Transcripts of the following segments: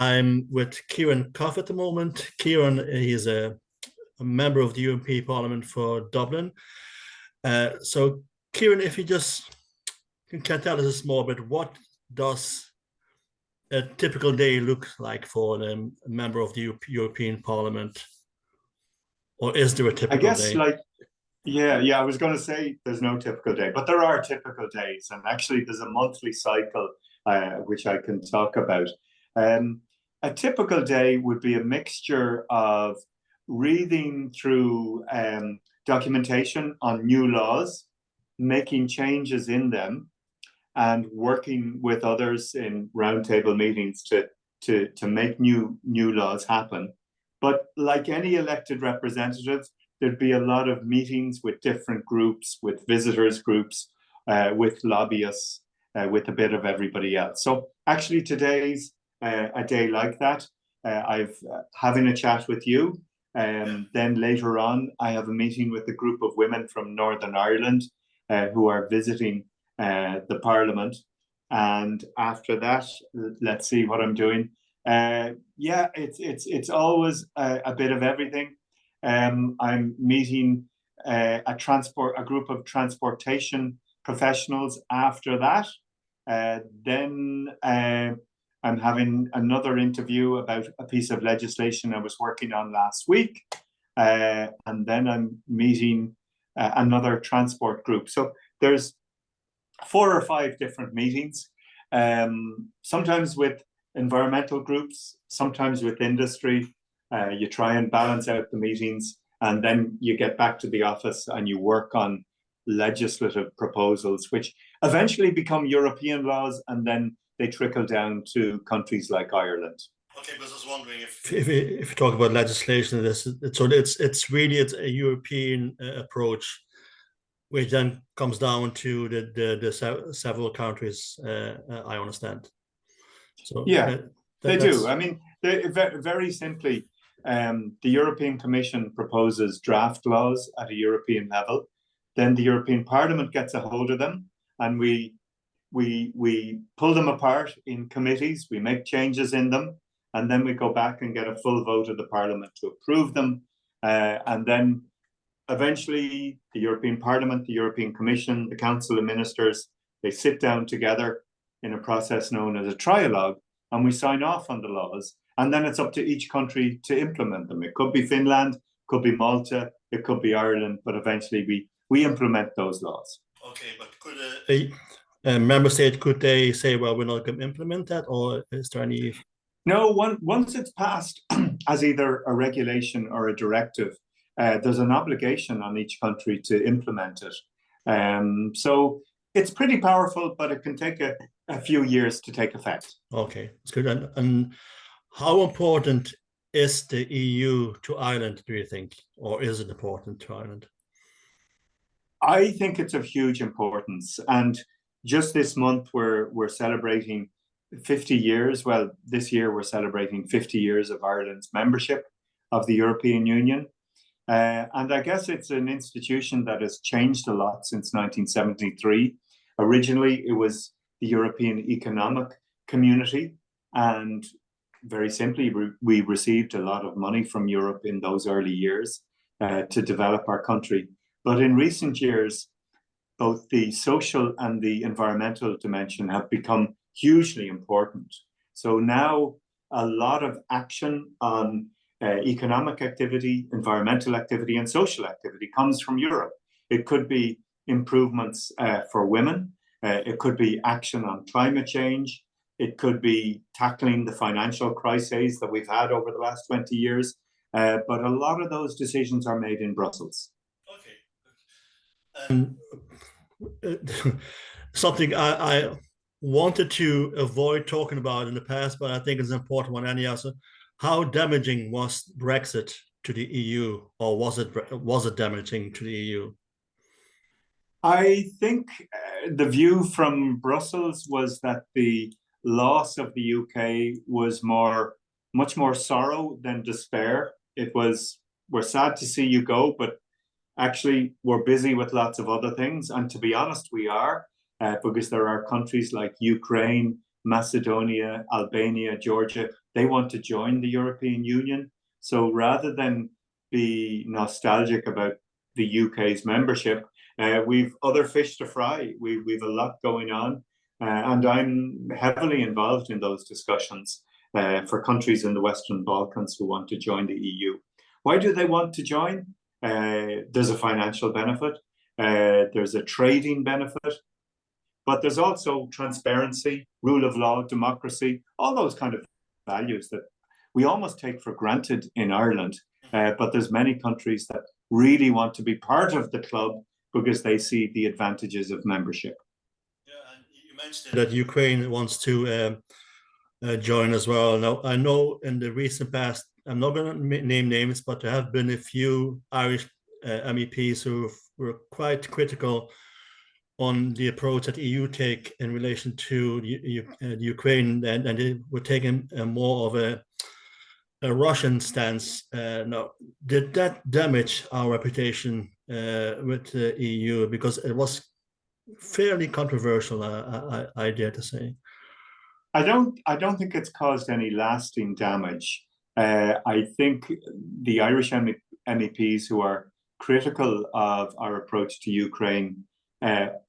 I'm with Ciaran Cuffe at the moment. Ciaran is a member of the European Parliament for Dublin. So, Ciaran, if you just can tell us a small bit, what does a typical day look like for a member of the European Parliament? Or is there a typical day? Yeah, I was going to say there's no typical day, but there are typical days. And actually, there's a monthly cycle, which I can talk about. A typical day would be a mixture of reading through documentation on new laws, making changes in them, and working with others in roundtable meetings to make new laws happen. But like any elected representative, there'd be a lot of meetings with different groups, with visitors groups, with lobbyists, with a bit of everybody else. So actually today's a day like that. I've having a chat with you. Then later on, I have a meeting with a group of women from Northern Ireland who are visiting the Parliament. And after that, let's see what I'm doing. Yeah, it's always a bit of everything. I'm meeting a group of transportation professionals after that. Then I'm having another interview about a piece of legislation I was working on last week. And then I'm meeting another transport group. So there's 4 or 5 different meetings, sometimes with environmental groups, sometimes with industry. You try and balance out the meetings, and then you get back to the office and you work on legislative proposals, which eventually become European laws, and then they trickle down to countries like Ireland. Okay, but I was wondering if you talk about legislation, it's really a European approach, which then comes down to the several countries. I understand. So yeah, they do. I mean, very simply, the European Commission proposes draft laws at a European level. Then the European Parliament gets a hold of them, and we pull them apart in committees. We make changes in them, and then we go back and get a full vote of the Parliament to approve them. And then eventually the European Parliament, the European Commission, the Council of Ministers, they sit down together in a process known as a trialogue, and we sign off on the laws. And then it's up to each country to implement them. It could be Finland, could be Malta, it could be Ireland, but eventually we implement those laws. Okay, but could a member state, could they say, well, we're not going to implement that, or is there any? No, once it's passed as either a regulation or a directive, there's an obligation on each country to implement it. So it's pretty powerful, but it can take a few years to take effect. Okay, that's good. And how important is the EU to Ireland, do you think? Or is it important to Ireland? I think it's of huge importance. And just this month, we're celebrating 50 years. Well, this year we're celebrating 50 years of Ireland's membership of the European Union. And I guess it's an institution that has changed a lot since 1973. Originally, it was the European Economic Community. And very simply, we received a lot of money from Europe in those early years to develop our country. But in recent years, both the social and the environmental dimension have become hugely important. So now a lot of action on economic activity, environmental activity, and social activity comes from Europe. It could be improvements for women. It could be action on climate change. It could be tackling the financial crises that we've had over the last 20 years. But a lot of those decisions are made in Brussels. Okay. Something I wanted to avoid talking about in the past, but I think it's an important one anyhow. So how damaging was Brexit to the EU, or was it damaging to the EU? I think the view from Brussels was that the loss of the UK was much more sorrow than despair. It was, we're sad to see you go, but actually we're busy with lots of other things. And to be honest, we are, because there are countries like Ukraine, Macedonia, Albania, Georgia, they want to join the European Union. So rather than be nostalgic about the UK's membership, we've other fish to fry. We've a lot going on, and I'm heavily involved in those discussions for countries in the Western Balkans who want to join the EU. Why do they want to join? There's a financial benefit, there's a trading benefit, but there's also transparency, rule of law, democracy, all those kind of values that we almost take for granted in Ireland. But there's many countries that really want to be part of the club because they see the advantages of membership. Yeah, and you mentioned that Ukraine wants to join as well. Now, I know in the recent past, I'm not going to name names, but there have been a few Irish MEPs who were quite critical on the approach that the EU take in relation to Ukraine, and they were taking more of a Russian stance. Now, did that damage our reputation with the EU? Because it was fairly controversial, I dare to say. I don't think it's caused any lasting damage. I think the Irish MEPs who are critical of our approach to Ukraine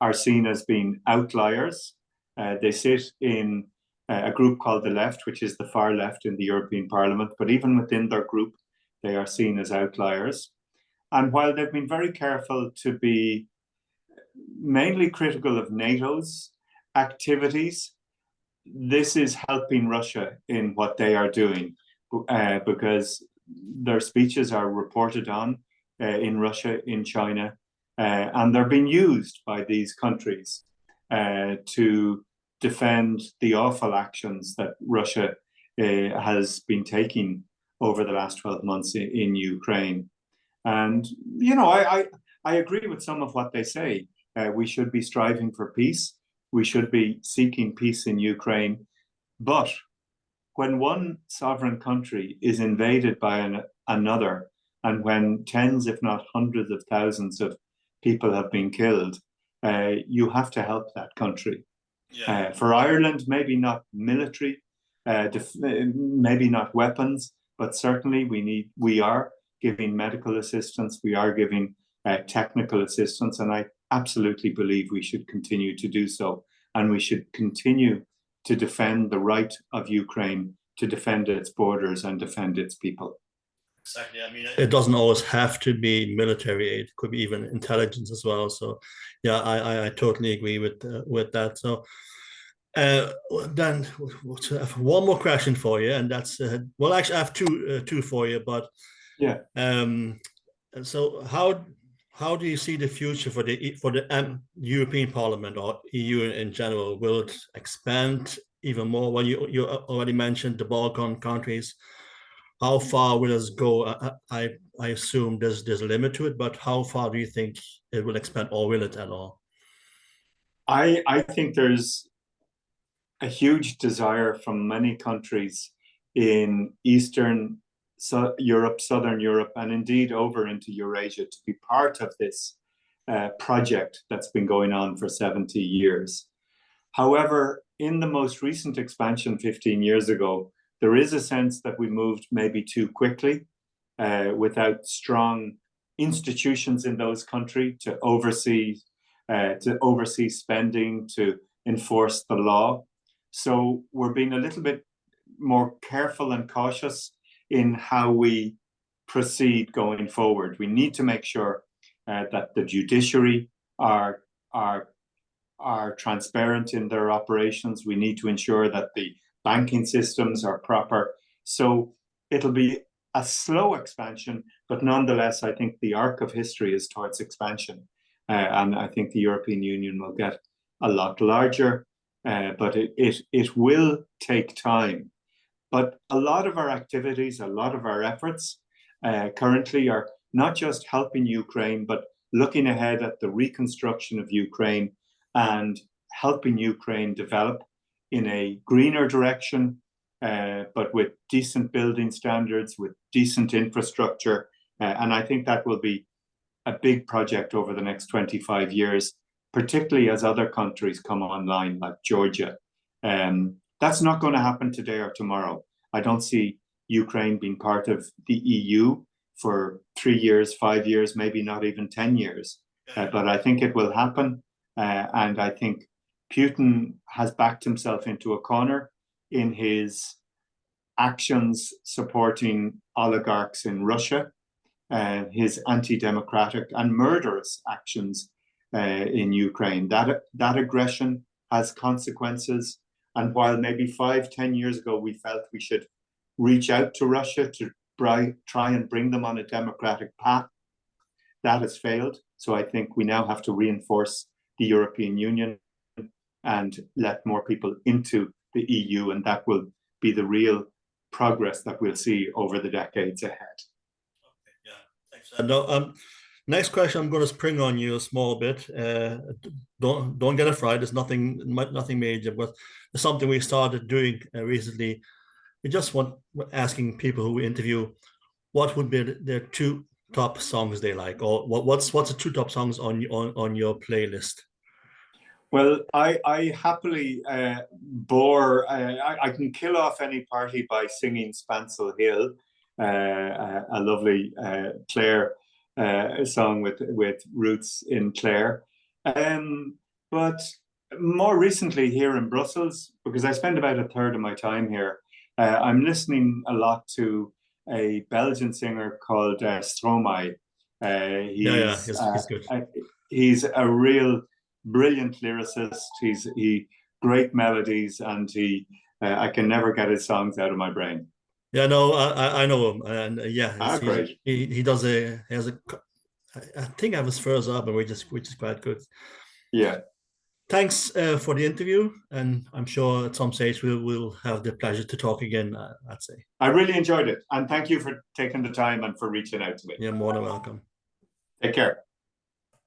are seen as being outliers. They sit in a group called the Left, which is the far left in the European Parliament, but even within their group, they are seen as outliers. And while they've been very careful to be mainly critical of NATO's activities, this is helping Russia in what they are doing, because their speeches are reported on in Russia, in China, and they're being used by these countries to defend the awful actions that Russia has been taking over the last 12 months in Ukraine. And, you know, I agree with some of what they say. We should be striving for peace. We should be seeking peace in Ukraine. But when one sovereign country is invaded by another, and when tens, if not hundreds of thousands of people have been killed, you have to help that country. Yeah. For Ireland, maybe not military, maybe not weapons, but certainly we are giving medical assistance, we are giving technical assistance, and I absolutely believe we should continue to do so. And we should continue to defend the right of Ukraine to defend its borders and defend its people. Exactly. I mean, it doesn't always have to be military aid; it could be even intelligence as well. So, yeah, I totally agree with that. So, then I have one more question for you, and that's well, actually, I have two for you, but yeah. So how do you see the future for the European Parliament or EU in general? Will it expand even more? Well, you already mentioned the Balkan countries. How far will it go? I assume there's a limit to it, but how far do you think it will expand, or will it at all? I think there's a huge desire from many countries in Eastern Europe, Southern Europe, and indeed over into Eurasia to be part of this project that's been going on for 70 years. However, in the most recent expansion 15 years ago, there is a sense that we moved maybe too quickly without strong institutions in those countries to oversee spending, to enforce the law. So we're being a little bit more careful and cautious in how we proceed going forward. We need to make sure that the judiciary are transparent in their operations. We need to ensure that the banking systems are proper. So it'll be a slow expansion, but nonetheless, I think the arc of history is towards expansion. And I think the European Union will get a lot larger, but it will take time. But a lot of our activities, a lot of our efforts currently are not just helping Ukraine, but looking ahead at the reconstruction of Ukraine and helping Ukraine develop in a greener direction, but with decent building standards, with decent infrastructure. And I think that will be a big project over the next 25 years, particularly as other countries come online, like Georgia, That's not going to happen today or tomorrow. I don't see Ukraine being part of the EU for 3 years, 5 years, maybe not even 10 years. But I think it will happen. And I think Putin has backed himself into a corner in his actions supporting oligarchs in Russia, his anti-democratic and murderous actions in Ukraine. That aggression has consequences. And while maybe 5-10 years ago we felt we should reach out to Russia to try and bring them on a democratic path, that has failed. So I think we now have to reinforce the European Union and let more people into the EU, and that will be the real progress that we'll see over the decades ahead. Okay, yeah, thanks. No, next question, I'm going to spring on you a small bit. Don't get afraid. There's nothing major, but it's something we started doing recently. We just want asking people who we interview what would be their 2 top songs they like, or what's the 2 top songs on your playlist? Well, I happily bore. I can kill off any party by singing Spancel Hill, a lovely Clare song with roots in Clare. But more recently here in Brussels, because I spend about a third of my time here, I'm listening a lot to a Belgian singer called Stromae. He's good. He's a real brilliant lyricist. He great melodies, and I can never get his songs out of my brain. Yeah, no, I know him, and great. He has a. I think I have his first album, which is quite good. Yeah. Thanks for the interview, and I'm sure at some stage we'll have the pleasure to talk again. I'd say. I really enjoyed it, and thank you for taking the time and for reaching out to me. You're more than welcome. Take care.